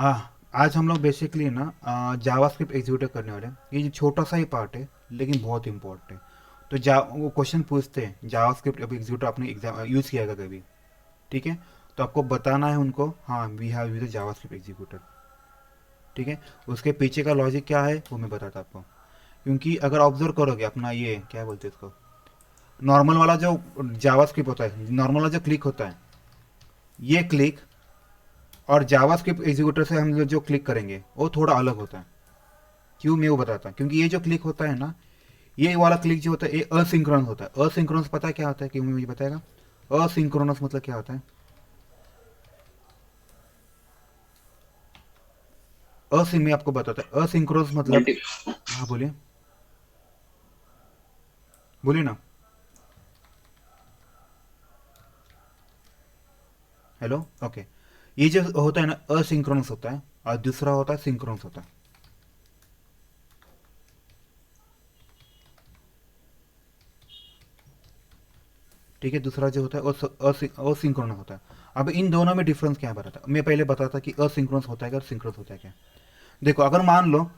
आज हम लोग बेसिकली ना जावास्क्रिप्ट एग्जीक्यूट करने वाले हैं। ये जो छोटा सा ही पार्ट है लेकिन बहुत इंपॉर्टेंट है। तो जा वो क्वेश्चन पूछते हैं जावास्क्रिप्ट अब एग्जीक्यूटर आपने एग्जाम यूज़ किया था कभी? ठीक है। तो आपको बताना है उनको, हाँ we have use JavaScript executor. ठीक है। उसके पीछे का लॉजिक क्या है वो मैं बताता आपको। क्योंकि अगर ऑब्जर्व करोगे अपना ये क्या बोलते हैं इसको, नॉर्मल वाला जो जावास्क्रिप्ट होता है, नॉर्मल वाला जो क्लिक होता है, ये क्लिक और जावास्क्रिप्ट एग्जीक्यूटर से हम जो क्लिक करेंगे वो थोड़ा अलग होता है। क्यों मैं वो बताता हूँ। क्योंकि ये जो क्लिक होता है ना, ये वाला क्लिक जो होता है ये असिंक्रोनस होता है। असिंक्रोनस पता है क्या होता है? क्यों मुझे बताएगा? असिंक्रोनस मतलब क्या होता है? असिंक में आपको बताता है। असिंक्रोनस मतलब, मल्टी हाँ बोलिए, बोलिए ना। Hello, okay. ये जो होता है ना असिंक्रोनस होता है, और दूसरा होता है सिंक्रोनस होता है। ठीक है। दूसरा जो होता है वो असिंक्रोनस होता है। अब इन दोनों में डिफरेंस क्या है बताता हूं। मैं पहले बताता कि असिंक्रोनस होता है क्या और सिंक्रोनस होता है क्या। देखो अगर मान लो,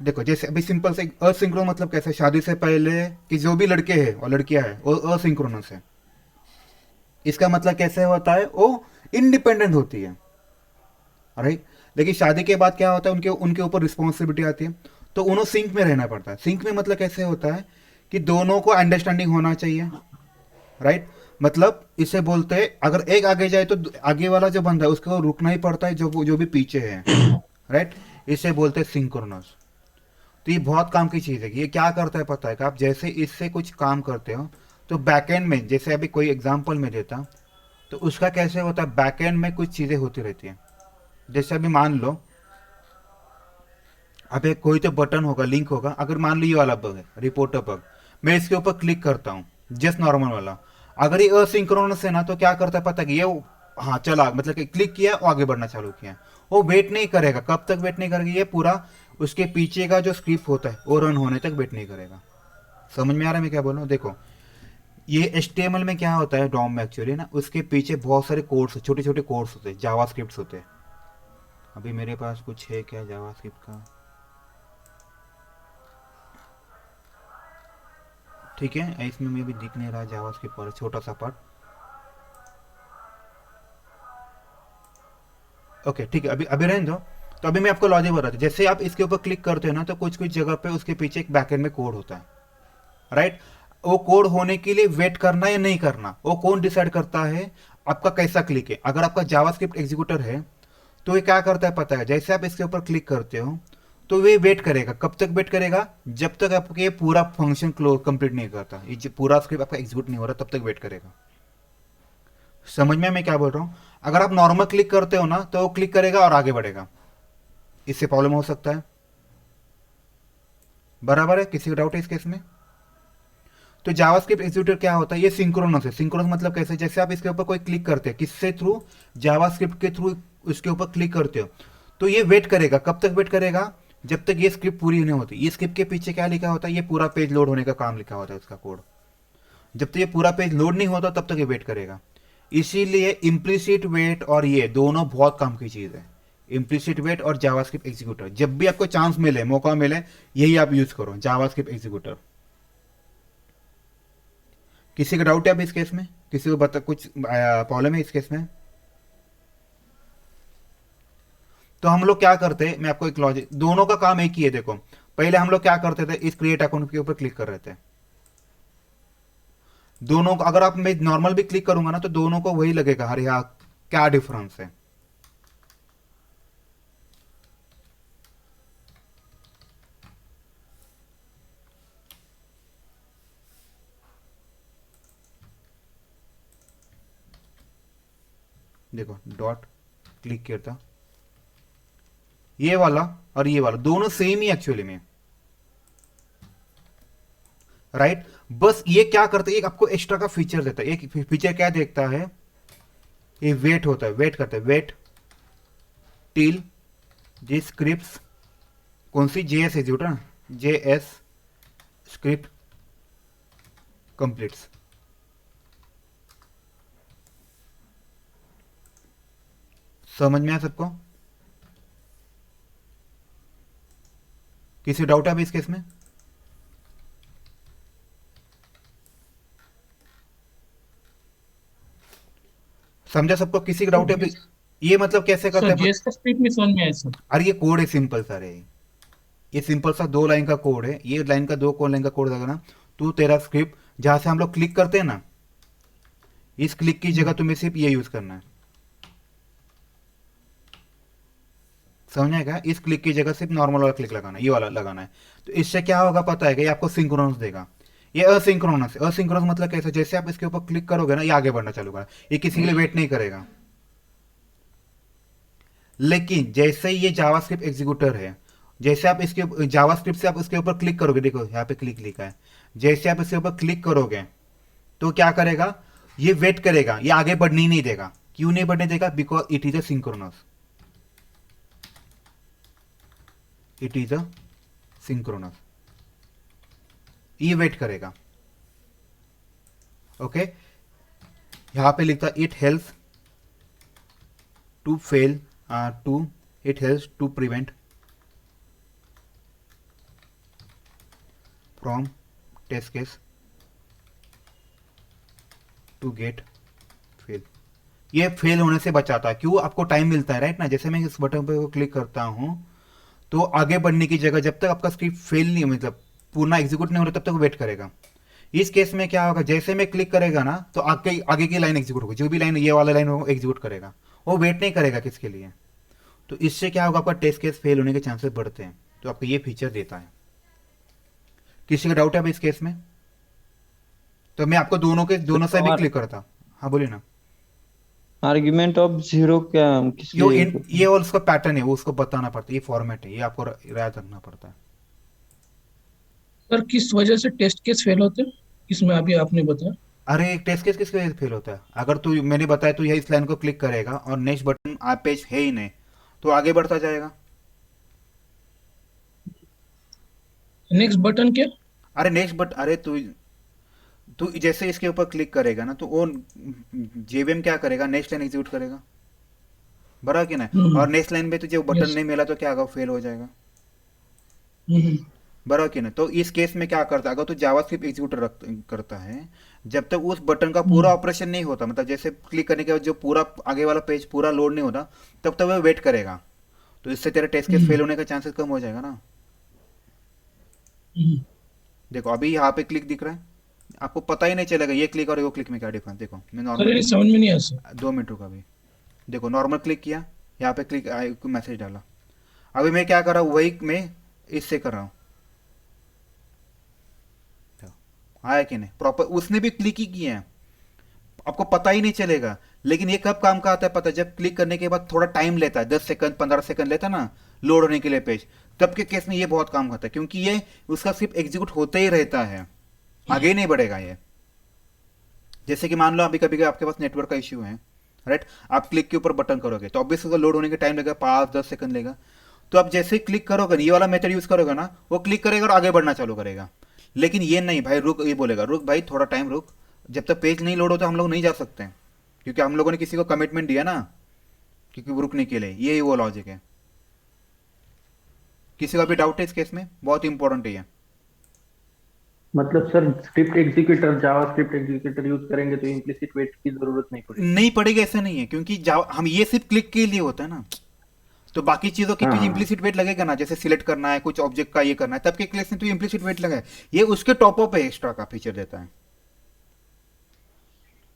देखो जैसे अभी सिंपल से असिंक्रोनस मतलब कैसे, शादी से पहले कि जो भी लड़के हैं और लड़कियां हैं वो असिंक्रोनस है। इसका मतलब कैसे होता है, वो इंडिपेंडेंट होती है, राइट। लेकिन शादी के बाद क्या होता है, उनके उनके ऊपर रिस्पॉन्सिबिलिटी आती है। तो उन्हें सिंक में रहना पड़ता है। सिंक में मतलब कैसे होता है कि दोनों को अंडरस्टैंडिंग होना चाहिए, राइट। मतलब इसे बोलते हैं अगर एक आगे जाए तो आगे वाला जो बंदा है उसको रुकना ही पड़ता है, जो भी पीछे है, राइट। इसे बोलते हैं सिंक्रोनस। तो ये बहुत काम की चीज़ है। ये क्या करता है पता है कि आप जैसे इससे कुछ काम करते हो तो बैकएंड में, जैसे अभी कोई एग्जांपल में देता, तो उसका कैसे होता है, बैकएंड में कुछ चीज़ें होती रहती हैं। जैसे अभी मान लो, अब एक कोई तो बटन होगा, लिंक होगा। अगर मान लो ये वाला बग है, रिपोर्टर बग, मैं इसके ऊपर क्लिक करता हूँ, जस्ट नॉर्मल वाला। अगर ये असिंक्रोनस है ना तो क्या करता है पता है कि ये, हाँ चला, मतलब कि क्लिक किया और आगे बढ़ना चालू किया। वो वेट नहीं करेगा। कब तक वेट नहीं करेगा? ये पूरा उसके पीछे का जो स्क्रिप्ट होता है वो रन होने तक वेट नहीं करेगा। समझ में आ रहा है मैं क्या बोल रहा हूँ? देखो, ये एच में क्या होता है, डॉम में एक्चुअली ना उसके पीछे बहुत सारे कोड्स, छोटे छोटे कोड्स होते हैं, जावा स्क्रिप्ट होते हैं। अभी मेरे पास कुछ है क्या जावा स्क्रिप्ट का? ठीक है, इसमें मैं भी दिख नहीं रहा जावा स्क्रिप्ट पर छोटा सा पार्ट। ओके ठीक है, अभी अभी रहने दो। तो अभी मैं आपको लॉजिक बता दूं। जैसे आप इसके ऊपर क्लिक करते हो ना तो कुछ कुछ जगह पे उसके पीछे एक बैकएंड में कोड होता है, राइट। वो कोड होने के लिए वेट करना या नहीं करना वो कौन डिसाइड करता है? आपका कैसा क्लिक है। अगर आपका जावास्क्रिप्ट एग्जीक्यूटर है तो ये क्या करता है पता है, जैसे आप इसके ऊपर क्लिक करते हो तो ये वेट करेगा। कब तक वेट करेगा? जब तक आपके ये पूरा फंक्शन क्लोज कंप्लीट नहीं करता, ये पूरा स्क्रिप्ट आपका एग्जीक्यूट नहीं हो रहा, तब तक वेट करेगा। समझ में मैं क्या बोल रहा हूँ? अगर आप नॉर्मल क्लिक करते हो ना तो वो क्लिक करेगा और आगे बढ़ेगा। इससे प्रॉब्लम हो सकता है। बराबर है? किसी को डाउट है इस केस में? तो जावास्क्रिप्ट एग्जीक्यूटर क्या होता है, ये सिंक्रोनस है। सिंक्रोनस मतलब कैसे, जैसे आप इसके ऊपर कोई क्लिक करते हैं, किससे थ्रू, जावास्क्रिप्ट के थ्रू उसके ऊपर क्लिक करते हो, तो ये वेट करेगा। कब तक वेट करेगा? जब तक ये स्क्रिप्ट पूरी नहीं होती। ये स्क्रिप्ट के पीछे क्या लिखा होता है, ये पूरा पेज लोड होने का काम लिखा होता है उसका कोड। जब तक ये पूरा पेज लोड नहीं होता तब तक ये वेट करेगा। इसीलिए इम्प्लिसिट वेट और ये दोनों बहुत काम की चीज है। इम्प्लिसिट वेट और जावास्क्रिप्ट एग्जीक्यूटर, जब भी आपको चांस मिले, मौका मिले, यही आप यूज करो, जावास्क्रिप्ट एग्जीक्यूटर। किसी का डाउट है अभी इस केस में? किसी को बता कुछ प्रॉब्लम है इस केस में? तो हम लोग क्या करते हैं, मैं आपको एक लॉजिक, दोनों का काम एक ही है। देखो पहले हम लोग क्या करते थे, इस क्रिएट अकाउंट के ऊपर क्लिक कर रहे थे। दोनों को अगर आप, मैं नॉर्मल भी क्लिक करूंगा ना तो दोनों को वही लगेगा, अरे यार क्या डिफरेंस है। देखो डॉट क्लिक किया था, ये वाला और ये वाला दोनों सेम ही एक्चुअली में, राइट। बस ये क्या करता है, एक आपको एक्स्ट्रा का फीचर देता है। एक फीचर क्या देखता है, ये वेट होता है, वेट करता है, वेट टिल जी स्क्रिप्ट, कौन सी, JS executor, JS script completes. समझ में आया सबको? किसी डाउट है अभी इस केस में? समझा सबको? किसी का सर डाउट है अभी? जेएस ये मतलब कैसे करते सर हैं जेएस का स्क्रिप्ट नहीं समझ में आया सर। अरे ये कोड है सिंपल सारे। ये सिंपल सा 2 लाइन का कोड है, ये लाइन का 2 लाइन का कोड रहेगा ना। तो तेरा स्क्रिप्ट जहां से हम लोग क्लिक करते हैं ना, इस क्लिक की जगह हम्म, तुम्हें सिर्फ ये यूज करना है। समझ आएगा? इस क्लिक की जगह सिर्फ नॉर्मल वाला क्लिक लगाना है, ये वाला लगाना है। तो इससे क्या होगा पता है कि ये आपको सिंक्रोनस देगा। ये असिंक्रोनस है। असिंक्रोनस मतलब कैसे? जैसे आप इसके ऊपर क्लिक करोगे ना, ये आगे बढ़ना चालू करेगा, ये किसी के लिए वेट नहीं करेगा। लेकिन जैसे ही ये जावास्क्रिप्ट एग्जीक्यूटर है, जैसे आप इसके जावास्क्रिप्ट से आप उसके ऊपर क्लिक करोगे, देखो यहाँ पे क्लिक लिखा है, जैसे आप इसके ऊपर क्लिक करोगे तो क्या करेगा? ये वेट करेगा, ये आगे बढ़ने ही नहीं देगा। क्यों नहीं बढ़ने देगा? Because it is a synchronous. It is a synchronous. ये वेट करेगा। ओके, यहां पे लिखता it helps to fail, to it helps to prevent from test case to get fail. ये फेल होने से बचाता है। क्यों? आपको टाइम मिलता है, राइट ना? जैसे मैं इस बटन पे क्लिक करता हूं, तो आगे बढ़ने की जगह जब तक आपका स्क्रिप्ट फेल नहीं, मतलब पूर्ण एग्जीक्यूट नहीं हो रहा, तब तक वो वेट करेगा। इस केस में क्या होगा? जैसे मैं क्लिक करेगा ना, तो आगे आगे की लाइन एग्जीक्यूट होगी, जो भी लाइन, ये वाला लाइन होगा एग्जीक्यूट करेगा। वो वेट नहीं करेगा किसके लिए। तो इससे क्या होगा? आपका टेस्ट केस फेल होने के चांसेस बढ़ते हैं। तो आपको ये फीचर देता है। किसी का डाउट है अभी इस केस में? तो मैं आपको दोनों के सर दोनों से भी तो क्लिक करता। हाँ बोलिए ना। आर्ग्यूमेंट ऑफ जीरो क्या किस यो लिए यूज इन होता ये है? और उसका पैटर्न है, वो उसको बताना पड़ता है, ये फॉर्मेट है, ये आपको याद रखना पड़ता है। सर किस वजह से टेस्ट केस फेल होते हैं, इसमें अभी आपने बताया। अरे एक टेस्ट केस किसके वजह से फेल होता है? अगर तू, मैंने बताया, तू यही इस लाइन को क्लिक करेगा और नेक्स्ट बटन आप पेज है ही नहीं, तो आगे बढ़ता जाएगा। नेक्स्ट बटन क्या? अरे नेक्स्ट बट अरे तू तू जैसे इसके ऊपर क्लिक करेगा ना, तो वो जेवीएम क्या करेगा? नेक्स्ट लाइन एग्जीक्यूट करेगा। बरा कि ना? और हम्म। नेक्स्ट लाइन पे तुझे वो बटन यस। नहीं मिला, तो क्या होगा? फेल हो जाएगा। हम्म। बरा कि ना? तो इस केस में क्या करता है, अगर तू जावास्क्रिप्ट एग्जीक्यूटर करता है, जब तक उस बटन का पूरा हम्म। ऑपरेशन नहीं होता, मतलब जैसे क्लिक करने के बाद जो पूरा आगे वाला पेज पूरा लोड नहीं होता, तब तक वो वेट करेगा। तो इससे तेरा टेस्ट केस फेल हम्म। होने का चांसेस कम हो जाएगा ना। हम्म। देखो अभी यहाँ पे क्लिक दिख रहा है, आपको पता ही नहीं चलेगा ये क्लिक और वो क्लिक में क्या डिफरेंस। देखो मैं नॉर्मल सर ये क्लिक, समझ में नहीं आया सर। 2 मिनट रुका अभी। देखो नॉर्मल क्लिक किया, यहाँ पे क्लिक मैसेज डाला। अभी मैं क्या कर रहा हूँ? वही मैं इससे कर रहा हूँ। आया कि नहीं? प्रॉपर उसने भी क्लिक ही किया है, आपको पता ही नहीं चलेगा। लेकिन ये कब काम का आता है पता है? जब क्लिक करने के बाद थोड़ा टाइम लेता है, 10 सेकंड 15 सेकंड लेता है ना लोड होने के लिए पेज, तब के केस में ये बहुत काम करता है, क्योंकि ये उसका सिर्फ एग्जीक्यूट होते ही रहता है, आगे ही नहीं बढ़ेगा ये। जैसे कि मान लो अभी कभी आपके पास नेटवर्क का इश्यू है, राइट? आप क्लिक के ऊपर बटन करोगे तो ऑब्वियसली उसका लोड होने के टाइम लगेगा, 5-10 सेकंड लेगा। तो आप जैसे ही क्लिक करोगे, ये वाला मेथड यूज करोगे ना, वो क्लिक करेगा और आगे बढ़ना चालू करेगा। लेकिन ये नहीं भाई, रुक, ये बोलेगा रुक भाई थोड़ा टाइम रुक, जब तक पेज नहीं लोड होता हम लोग नहीं जा सकते हैं, क्योंकि हम लोगों ने किसी को कमिटमेंट दिया ना, क्योंकि वो रुकने के लिए, ये वो लॉजिक है। किसी का भी डाउट है इस केस में? बहुत इंपॉर्टेंट है ये। मतलब सर स्क्रिप्ट एग्जीक्यूटर जावा स्क्रिप्ट एग्जीक्यूटर यूज करेंगे तो इम्प्लिसिट वेट की जरूरत नहीं पड़ेगी। नहीं पड़ेगा ऐसा नहीं है, क्योंकि हम ये सिर्फ क्लिक के लिए होता है ना। तो बाकी चीजों की हाँ तुझे हाँ। इम्प्लिसिट वेट लगेगा ना, जैसे सिलेक्ट करना है कुछ ऑब्जेक्ट का, ये करना है, तब के केस में तुझे इम्प्लिसिट वेट लगे। ये उसके टॉप अप है, एक्स्ट्रा का फीचर देता है।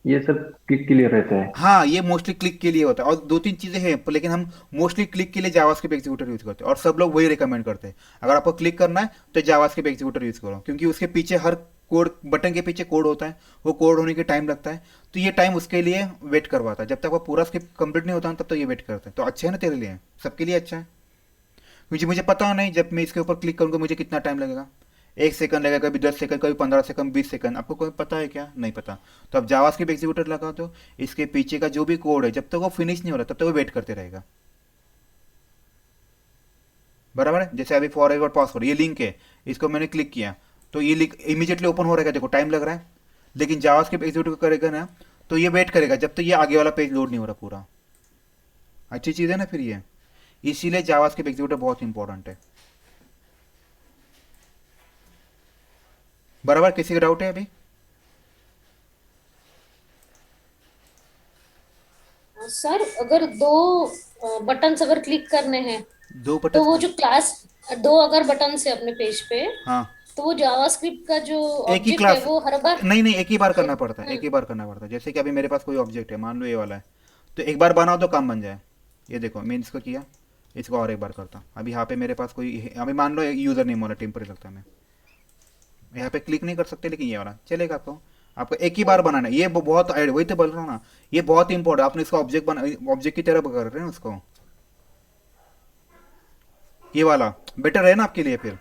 ये सब क्लिक के लिए रहता है। हाँ ये मोस्टली क्लिक के लिए होता है, और 2-3 चीजें हैं, लेकिन हम मोस्टली क्लिक के लिए जावास्क्रिप्ट एग्जीक्यूटर यूज करते हैं, और सब लोग वही रिकमेंड करते हैं। अगर आपको क्लिक करना है तो जावास्क्रिप्ट एग्जीक्यूटर यूज करो, क्योंकि उसके पीछे हर कोड, बटन के पीछे कोड होता है, वो कोड होने के टाइम लगता है। तो ये टाइम उसके लिए वेट करवाता है, जब तक वो पूरा स्क्रिप्ट कंप्लीट नहीं होता ना, तब तक ये वेट करते हैं। तो अच्छा है ना तेरे लिए, सबके लिए अच्छा है। क्योंकि मुझे पता नहीं जब मैं इसके ऊपर क्लिक करूंगा मुझे कितना टाइम लगेगा। 1 सेकंड लगेगा, कभी 10 सेकंड, कभी 15 सेकंड, 20 सेकंड। आपको कोई पता है क्या? नहीं पता। तो अब जावास्क्रिप्ट एग्जीक्यूटर लगा दो, इसके पीछे का जो भी कोड है, जब तक वो फिनिश नहीं हो रहा तब तक वो वेट करते रहेगा। बराबर है? जैसे अभी फॉर एवर पॉज करो, ये लिंक है, इसको मैंने क्लिक किया, तो ये लिंक इमीडिएटली ओपन हो रहेगा, देखो टाइम लग रहा है। लेकिन जावास्क्रिप्ट एग्जीक्यूट करेगा ना, तो ये वेट करेगा जब तक ये आगे वाला पेज लोड नहीं हो रहा पूरा। अच्छी चीज़ है ना फिर ये। इसीलिए जावास्क्रिप्ट एग्जीक्यूटर बहुत इंपॉर्टेंट है। बराबर, किसी का डाउट है अभी? सर अगर दो बटन्स अगर क्लिक करने हैं, दो तो वो बटन। जो क्लास, दो अगर बटन्स है अपने पेज पे, हाँ, तो वो जावास्क्रिप्ट का जो एक ही ऑब्जेक्ट है क्लास। वो हर बार। नहीं नहीं, एक ही बार करना पड़ता है, एक हम्म, ही बार करना पड़ता है। जैसे कि अभी मेरे पास कोई ऑब्जेक्ट है, मान लो ये वाला है, तो एक बार बनाओ तो काम बन जाए। ये देखो, मैं इसको किया, इसको और एक बार करता। अभी यहाँ पे मेरे पास कोई अभी मान लो यूज़र नेम वाला टेम्परेरी लगता है, मैं यहाँ पे क्लिक नहीं कर सकते, लेकिन ये वाला चलेगा आपको। आपको एक ही बार बनाना है, ये बहुत वही तो बोल रहा हूँ ना, ये बहुत इंपॉर्टेंट। आपने इसका ऑब्जेक्ट बना, ऑब्जेक्ट की तरह कर रहे हैं उसको। ये वाला बेटर है ना आपके लिए फिर।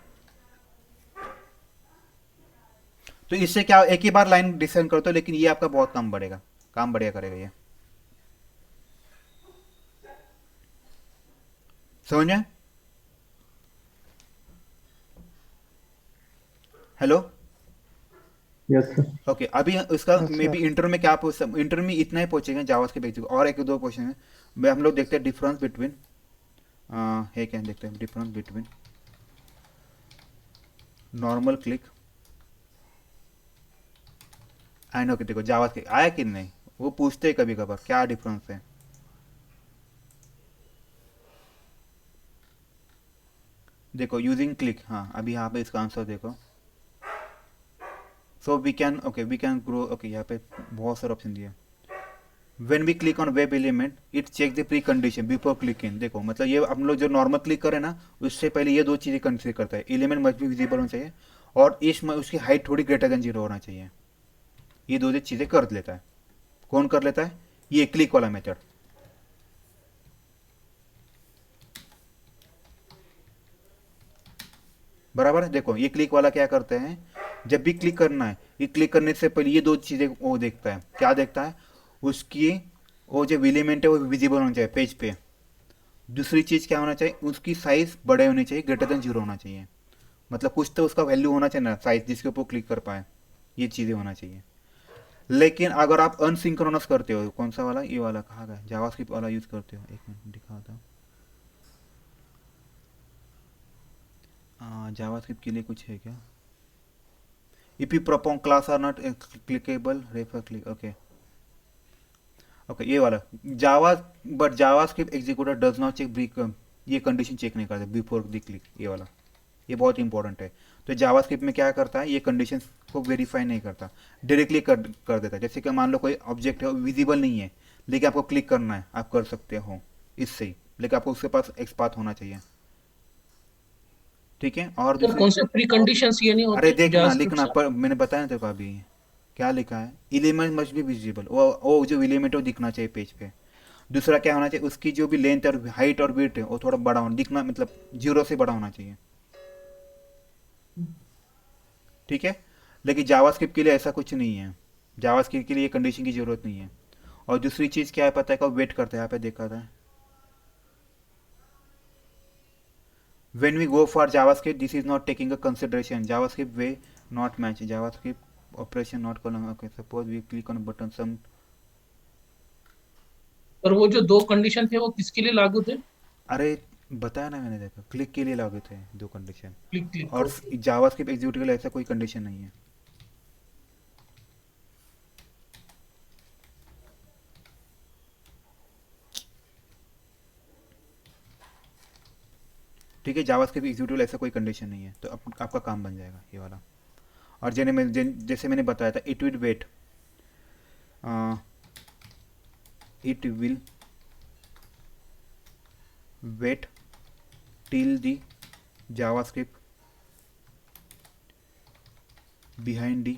तो इससे क्या, एक ही बार लाइन डिजाइन करते हो, लेकिन ये आपका बहुत काम बढ़ेगा, काम बढ़िया करेगा ये। समझ में? हेलो। Yes sir. ओके, अभी इसका yes may be sir. Inter में क्या इंटर में इतना ही पहुंचेगा जावास के बेसिक, और एक दो क्वेश्चन है। हम लोग देखते हैं डिफरेंस बिटवीन, है क्या, देखते हैं difference between normal click and, okay देखो जावास के आया कि नहीं, वो पूछते हैं कभी कभार क्या डिफरेंस है। देखो यूजिंग क्लिक, हाँ अभी यहाँ पे इसका आंसर देखो। So we can, okay we can grow, okay यहाँ पे बहुत सारे ऑप्शन दिए। When we click on web element it check the precondition before clicking. देखो मतलब ये हम लोग जो नॉर्मल क्लिक करें ना, उससे पहले ये दो चीज़ें कंसिडर करता है, एलिमेंट मस्ट भी विजिबल होना चाहिए, और इसमें उसकी हाइट थोड़ी ग्रेटर देन जीरो होना चाहिए। ये दो चीज़ें कर लेता है। कौन कर लेता है? ये क्लिक वाला मेथड। बराबर है। देखो ये क्लिक वाला क्या करते हैं, जब भी क्लिक करना है, ये क्लिक करने से पहले ये दो चीज़ें वो देखता है। क्या देखता है? उसकी वो जो एलिमेंट है वो विजिबल होना चाहिए पेज पे। दूसरी चीज़ क्या होना चाहिए, उसकी साइज बड़े होनी चाहिए, ग्रेटर देन जीरो होना चाहिए। मतलब कुछ तो उसका वैल्यू होना चाहिए ना, साइज जिसके ऊपर क्लिक कर पाए, ये चीज़ें होना चाहिए। लेकिन अगर आप अनसिंक्रोनस करते हो, कौन सा वाला, ये वाला कहा गया, जावास्क्रिप्ट वाला यूज़ करते हो, एक मिनट दिखाता हूँ। जावास्क्रिप्ट के लिए कुछ है क्या? If you proper class are not clickable refer click, okay okay ये वाला Java, but JavaScript executor does not check break, ये कंडीशन चेक नहीं करता बिफोर द क्लिक, ये वाला, ये बहुत इंपॉर्टेंट है। तो जावास्क्रिप्ट में क्या करता है, ये कंडीशन को वेरीफाई नहीं करता, डायरेक्टली कर देता है। जैसे कि मान लो कोई ऑब्जेक्ट है विजिबल नहीं है, लेकिन आपको क्लिक करना है, आप कर सकते हो इससे ही, लेकिन आपको उसके पास एक्सपाथ होना चाहिए। ठीक है, और सर दूसरी, कौन से प्री कंडीशंस ये नहीं अरे होते देखना जावास्क्रिप्ट लिखना से? पर मैंने बताया ना तेरे को अभी, क्या लिखा है, एलिमेंट मस्ट बी विजिबल, वो जो एलिमेंट है वो दिखना चाहिए पेज पे। दूसरा क्या होना चाहिए, उसकी जो भी लेंथ और हाइट और वेट है वो थोड़ा बड़ा होना दिखना, मतलब जीरो से बड़ा होना चाहिए। ठीक है, लेकिन जावास्क्रिप्ट के लिए ऐसा कुछ नहीं है, जावास्क्रिप्ट के लिए ये कंडीशन की जरूरत नहीं है। और दूसरी चीज़ क्या है पता है, कब वेट करता है, यहाँ पे देखा था, when we go for javascript this is not taking a consideration, javascript way not match, javascript operation not column, okay suppose we click on a button some, और वो जो दो कंडीशन थे वो किसके लिए लागू थे? अरे बताया ना मैंने, देखा क्लिक के लिए लागू थे दो कंडीशन, क्लिक क्लिक और को। जावास्क्रिप्ट एग्जीक्यूट के लिए ऐसा कोई कंडीशन नहीं है। ठीक है, जावास्क्रिप्ट एग्जीक्यूट के लिए ऐसा कोई कंडीशन नहीं है, तो आपका काम बन जाएगा ये वाला। और जैसे मैंने बताया था, it will wait, it will wait till the javascript behind the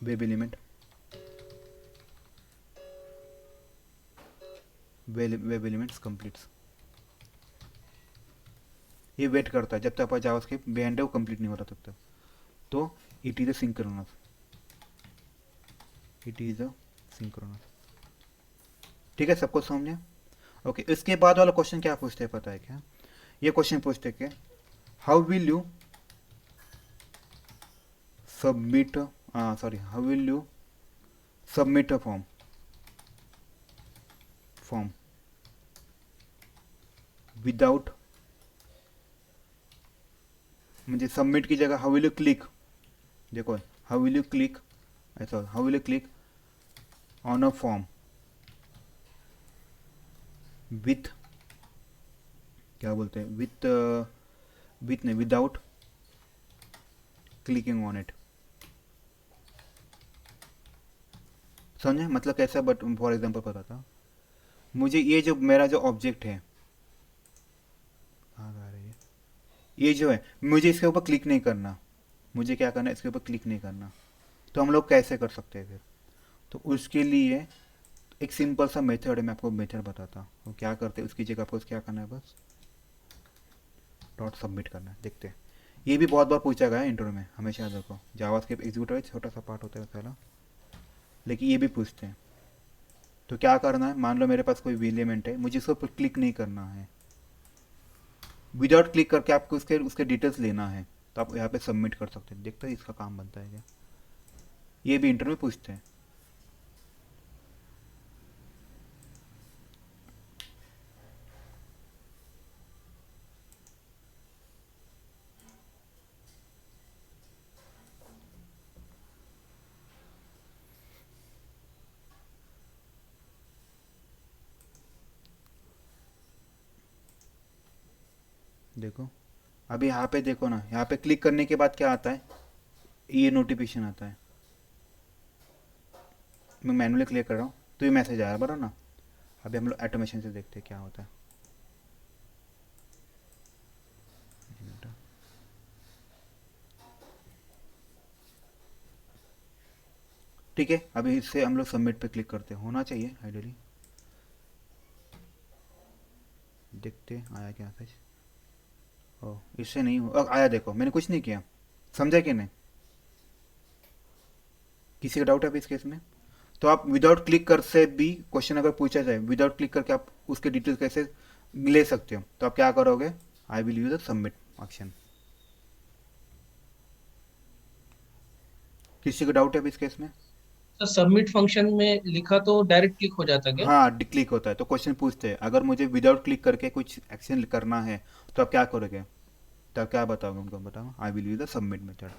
web element web elements completes। ये वेट करता है जब तक आपका जावास्क्रिप्ट बिहाइंड है वो कंप्लीट नहीं होता तब तक। तो it is a synchronous, it is a synchronous. ठीक है, सबको समझे? ओके, इसके बाद वाला क्वेश्चन क्या पूछते हैं पता है क्या? ये क्वेश्चन पूछते हैं कि how will you submit, sorry how will you submit a form without, म्हणजे सबमिट की जगह हाउ विल यू क्लिक देखो, हाउ विल यू क्लिक, ऐसा how will you click on a form with, क्या बोलते हैं, विथ नहीं, विदाउट क्लिकिंग ऑन इट। समझे मतलब कैसा? बट फॉर एग्जांपल बताता, मुझे ये जो मेरा जो ऑब्जेक्ट है, कहाँ आ रही है, ये जो है, मुझे इसके ऊपर क्लिक नहीं करना, मुझे क्या करना है, इसके ऊपर क्लिक नहीं करना। तो हम लोग कैसे कर सकते हैं फिर? तो उसके लिए एक सिंपल सा मेथड है, मैं आपको मेथड बताता हूँ वो क्या करते हैं। उसकी जगह आपको क्या करना है, बस डॉट सबमिट करना है। देखते हैं, ये भी बहुत बार पूछा गया है इंटरव्यू में, हमेशा याद रखो। जावास्क्रिप्ट एग्जीक्यूटर छोटा सा पार्ट होता है पहला, लेकिन ये भी पूछते हैं। तो क्या करना है, मान लो मेरे पास कोई भी एलिमेंट है, मुझे इसको क्लिक नहीं करना है, विदाउट क्लिक करके आपको उसके उसके डिटेल्स लेना है, तो आप यहाँ पे सबमिट कर सकते हैं। देखते हैं इसका काम बनता है क्या, ये भी इंटरव्यू में पूछते हैं। देखो, अभी यहाँ पे देखो ना, यहाँ पे क्लिक करने के बाद क्या आता है, ये नोटिफिकेशन आता है। मैं मैनुअली क्लिक कर रहा हूँ तो ये मैसेज आया, बराबर ना। अभी हम लोग ऑटोमेशन से देखते हैं क्या होता है। ठीक है, अभी इससे हम लोग सबमिट पे क्लिक करते हैं, होना चाहिए आइडियली। देखते हैं आया क्या मैसेज। ओ, इससे नहीं हो, आया, देखो मैंने कुछ नहीं किया, समझा कि नहीं? किसी का डाउट है अभी इस केस में? तो आप विदाउट क्लिक कर से भी क्वेश्चन अगर पूछा जाए, विदाउट क्लिक करके आप उसके डिटेल्स कैसे ले सकते हो, तो आप क्या करोगे, I will use the submit option. किसी को डाउट है अभी इस केस में? सर सबमिट फंक्शन में लिखा तो डायरेक्ट क्लिक हो जाता क्या? हाँ, क्लिक होता है। तो क्वेश्चन पूछते हैं, अगर मुझे विदाउट क्लिक करके कुछ एक्शन करना है तो आप क्या करोगे, तो आप क्या बताओगे उनको? बताओ, I will use the submit method.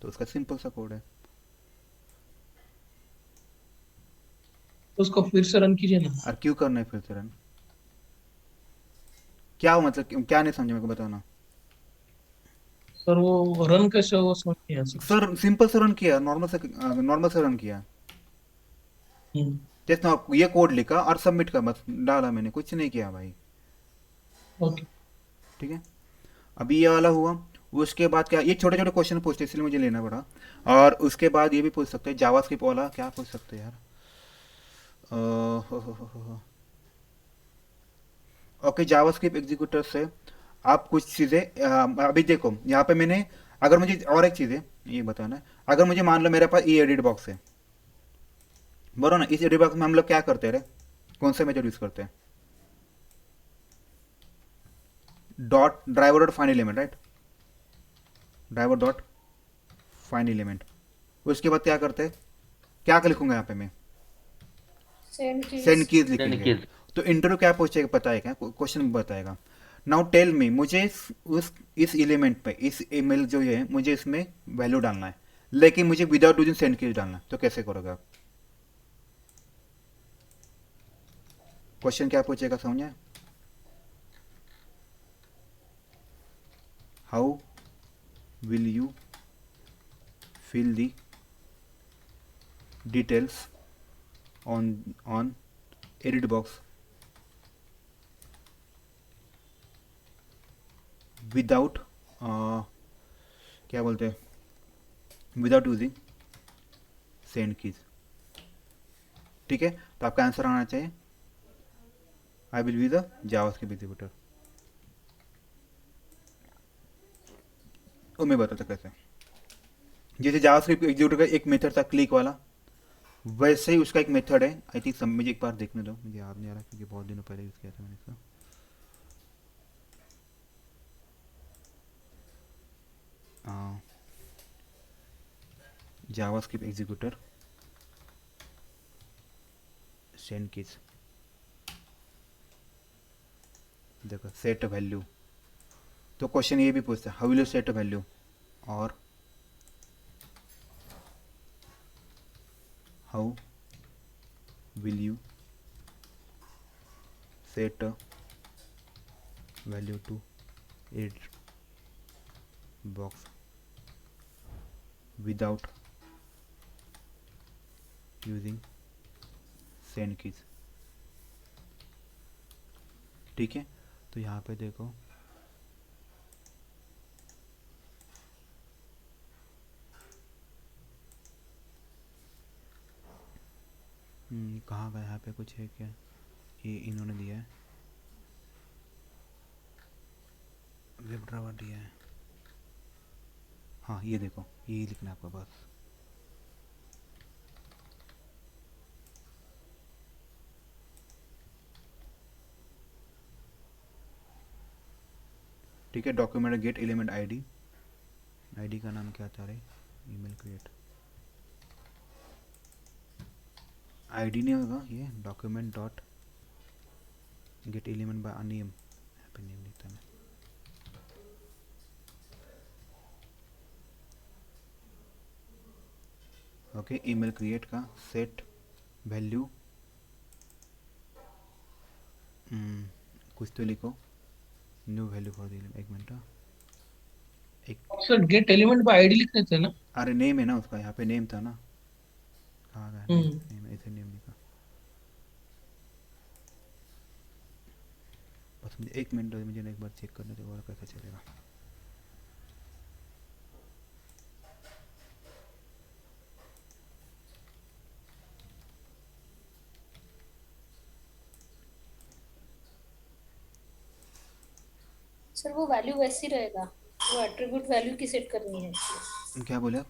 तो उसका सिंपल सा कोड है। तो उसको फिर से रन कीजिए ना। और क्यों करना है फिर से रन? क्या हो मतलब, क्या नहीं समझे मेरे को बताओ ना। सर वो रन कैसे हो समझ नहीं आ सकता। सर सिंपल से रन किया, नॉर्मल से रन किया। हम्म। जैसे आप ये कोड लिखा और सबमिट का बस डाला, मैंने कुछ नहीं किया भाई। ओके। ठीक है, अभी ये वाला हुआ। उसके बाद क्या, ये छोटे छोटे क्वेश्चन पूछते हैं, इसलिए मुझे लेना पड़ा। और उसके बाद ये भी पूछ सकते हैं, जावास्क्रिप्ट वाला क्या पूछ सकते हैं यार, ओके, जावास्क्रिप्ट एग्जीक्यूटर से आप कुछ चीज़ें, अभी देखो यहाँ पे मैंने, अगर मुझे और एक चीज़ है ये बताना है, अगर मुझे मान लो मेरे पास ये एडिट बॉक्स है, बरो ना, इस एडिट बॉक्स में हम लोग क्या करते हैं रे, कौन सा मेथड यूज़ करते हैं, dot driver dot fine element, right, driver dot fine element. उसके बाद क्या करते हैं, क्या लिखूंगा यहाँ पे मैं, सेंड कीज। सेंड कीज लिखेंगे। तो इंटरव्यू क्या पूछेगा पता है क्या, क्वेश्चन बताएगा, नाउ टेल मी, मुझे उस इस एलिमेंट पे, इस ईमेल जो है मुझे इसमें वैल्यू डालना है, लेकिन मुझे विदाउट यूजिंग सेंड कीज डालना है, तो कैसे करोगे आप? क्वेश्चन क्या पूछेगा समझे, how will you fill the details on edit box without क्या बोलते हैं, विदाउट यूजिंग सेंड कीज। ठीक है, तो आपका आंसर आना चाहिए, I will be the JavaScript executor. वो मैं बताता कैसे, जैसे जावास्क्रिप्ट एग्जीक्यूटर का एक मेथड था क्लिक वाला, वैसे ही उसका एक मेथड है, आई थिंक सब मुझे एक बार देखने दो, मुझे याद नहीं आ रहा क्योंकि बहुत दिनों पहले यूज़ किया था मैंने इसका। जावास्क्रिप्ट एग्जीक्यूटर सेंड कीज, देखो सेट वैल्यू। तो क्वेश्चन ये भी पूछता है, how will you set value, और how will you set a value to edit box without using send keys. ठीक है, तो यहाँ पे देखो कहाँ गया, यहाँ पे कुछ है क्या, ये इन्होंने दिया है, वेब ड्राइवर दिया है। हाँ ये देखो, यही लिखना है आपको बस। ठीक है, document gate element ID, ID का नाम क्या था रे, ईमेल क्रिएट, आईडी नहीं होगा ये, document dot gate element by name, यहाँ पे नेम लिखता मैं। ओके, ईमेल क्रिएट का सेट वैल्यू कुछ तो लिखो, न्यू वैल्यू फॉर द, एक मिनट एक, सर गेट एलिमेंट पे आईडी लिखने थे ना। अरे नेम है ना उसका, यहाँ पे नेम था ना, कहाँ गया नेम, हम्म नेम ऐसे नेम लिखा। बस मुझे एक मिनट, मुझे ना एक बार चेक करने दो और कैसा चलेगा। सर वो वैल्यू वैसी रहेगा, वो एट्रीब्यूट वैल्यू की सेट करनी है। क्या बोले आप?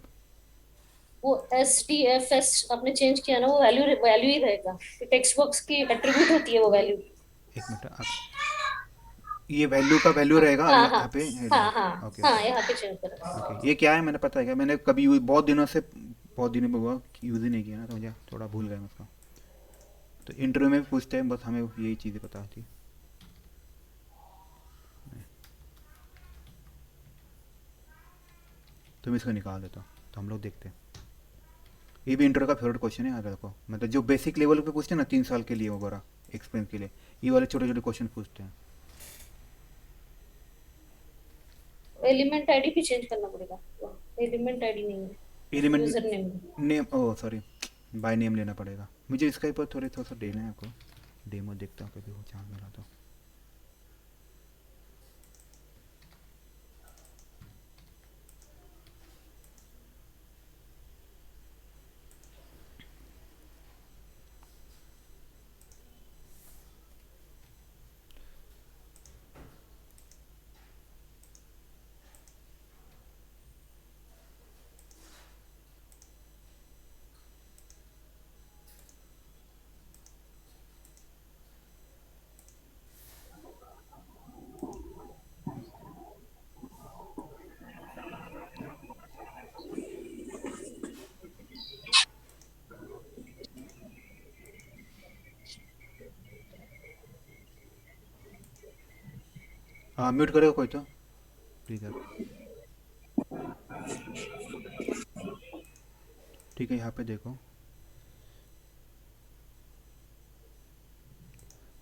वो SDFS आपने चेंज किया ना, वो वैल्यू वैल्यू ही रहेगा। टेक्स्ट बॉक्स की एट्रीब्यूट होती है वो वैल्यू। एक मिनट, आप ये वैल्यूहाँ रहेगा हाँ हाँ यहाँ पे हाँ हेडर। हाँ ओके हाँ, ओके यहाँ पे चेंज करो। ओके, ये क्या है मैंने पता है क्या, मैंने कभी बहुत दिनों से, बहुत दिनों में हुआ यूज़ ही नहीं किया ना, तो मुझे थोड़ा भूल गया मैं उसका। तो इंटरव्यू में भी पूछते हैं, बस हमें यही चीज़ें पता होती। तो मैं इसको निकाल देता हूँ, तो हम लोग देखते हैं। ये भी इंटरव्यू का फेवरेट क्वेश्चन है, अगर देखो मतलब जो बेसिक लेवल पे पूछते हैं ना, 3 साल के लिए वगैरह एक्सपीरियंस के लिए, ये वाले छोटे छोटे क्वेश्चन पूछते हैं। एलिमेंट आईडी भी चेंज करना पड़ेगा, एलिमेंट आईडी नहीं है, element user name. Name, oh sorry, by name लेना पड़ेगा मुझे, इसका ऊपर थोड़ा सा देना है आपको, डेमो देखता हूँ कभी वो चांस मिला तो। हाँ म्यूट करेगा कोई तो प्लीज़ आप। ठीक है, यहाँ पे देखो,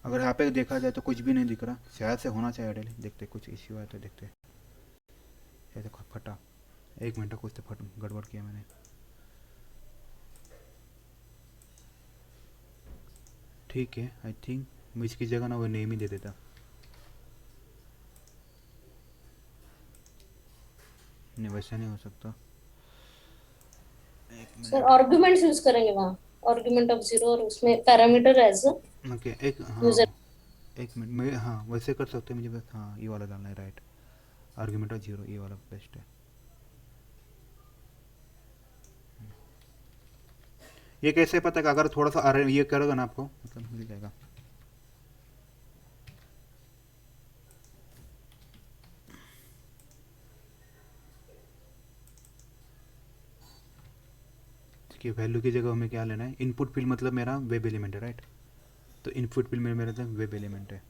अगर यहाँ पे देखा जाए तो कुछ भी नहीं दिख रहा, शायद से होना चाहिए डेली, देखते कुछ इश्यू है तो देखते। ऐसे फटा, एक मिनट, कुछ तो फट गड़बड़ किया मैंने। ठीक है, आई थिंक मैं इसकी जगह ना वो नेम ही दे देता। नहीं वैसा नहीं हो सकता, एक सर मिनट। आर्गुमेंट्स यूज करेंगे वहाँ, आर्गुमेंट ऑफ जीरो, और उसमें पैरामीटर एज ओके एक, हाँ यूजर। एक मिनट, मैं हाँ वैसे कर सकते हैं, मुझे बस हाँ ये वाला डालना है, राइट, आर्ग्यूमेंट ऑफ जीरो, ये वाला बेस्ट है। ये कैसे पता है, अगर थोड़ा सा ये करोगे ना आपको मतलब मिल जाएगा। कि वैल्यू की जगह हमें क्या लेना है, इनपुट फील्ड मतलब मेरा वेब एलिमेंट है, राइट, तो इनपुट फील्ड में मेरा वेब एलिमेंट है।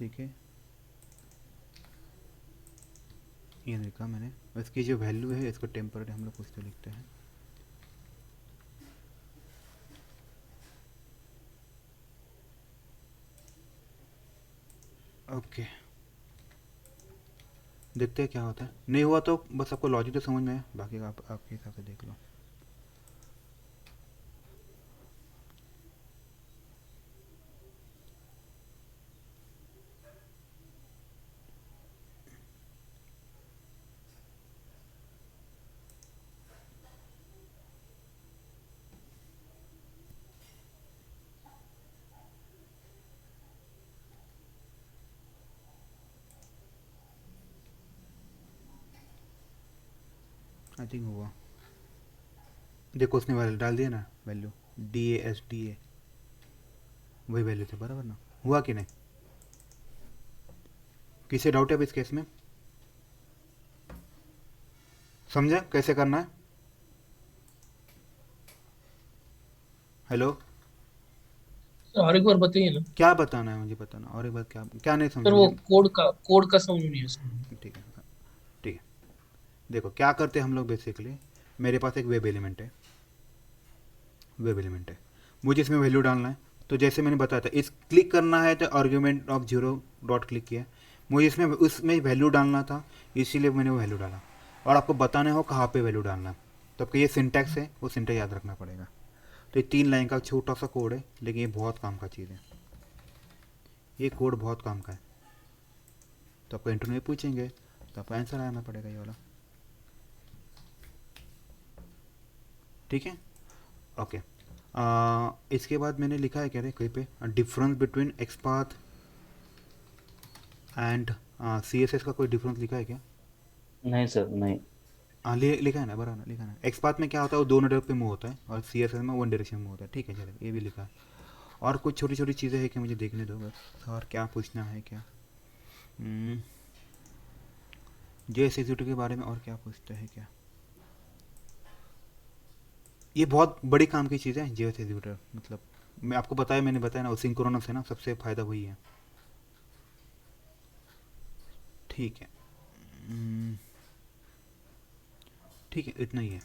ठीक है, ये लिखा मैंने। इसकी जो वैल्यू है इसको टेम्पररी हम लोग कुछ तो लिखते हैं। ओके, देखते हैं क्या होता है। नहीं हुआ तो बस आपको लॉजिक तो समझ में है, बाकी का आप आपके हिसाब से देख लो। आई थिंक हुआ। देखो उसने वैल्यू डाल दिया ना, वैल्यू DASDA वही वैल्यू थे बराबर ना, हुआ कि नहीं? किसे डाउट है अब इस केस में? समझे कैसे करना है? हेलो, और एक बार बताइए ना। क्या बताना है मुझे बताना, और एक बार क्या क्या नहीं समझे सर वो मुझे? कोड का समझ में नहीं है सर। ठीक है, ठीक है। देखो क्या करते हैं हम लोग बेसिकली, मेरे पास एक वेब एलिमेंट है, वेब एलिमेंट है, मुझे इसमें वैल्यू डालना है। तो जैसे मैंने बताया था, इस क्लिक करना है तो argument of zero dot click किया, मुझे इसमें उसमें वैल्यू डालना था, इसीलिए मैंने वो वैल्यू डाला। और आपको बताना हो कहाँ पे वैल्यू डालना है, तो आपका ये सिंटैक्स है, वो सिंटैक्स याद रखना पड़ेगा। तो ये 3 लाइन का छोटा सा कोड है, लेकिन ये बहुत काम का चीज़ है, ये कोड बहुत काम का है। तो आपको इंटरव्यू में पूछेंगे तो आपको आंसर आना पड़ेगा ये वाला, ठीक है। ओके, इसके बाद मैंने लिखा है क्या रे कहीं पे, difference between XPath and CSS का कोई डिफरेंस लिखा है क्या? नहीं सर नहीं। हाँ लिखा है ना, बराबर ना, लिखा है ना। एक्सपाथ में क्या होता है, वो 2 डायरेक्शन पे मूव होता है, और CSS में 1 डायरेक्शन में होता है, ठीक है चलो ये भी लिखा है। और कुछ छोटी छोटी चीज़ें हैं कि मुझे देखने दो बस, और क्या पूछना है क्या? JS एग्जीक्यूटिव के बारे में और क्या पूछते हैं क्या? ये बहुत बड़ी काम की चीज़ है JS एग्जीक्यूटिव, मतलब मैं आपको बताया, मैंने बताया ना, वो सिंक्रोनस है ना, सबसे फ़ायदा वही है, ठीक है। ठीक है, इतना ही है।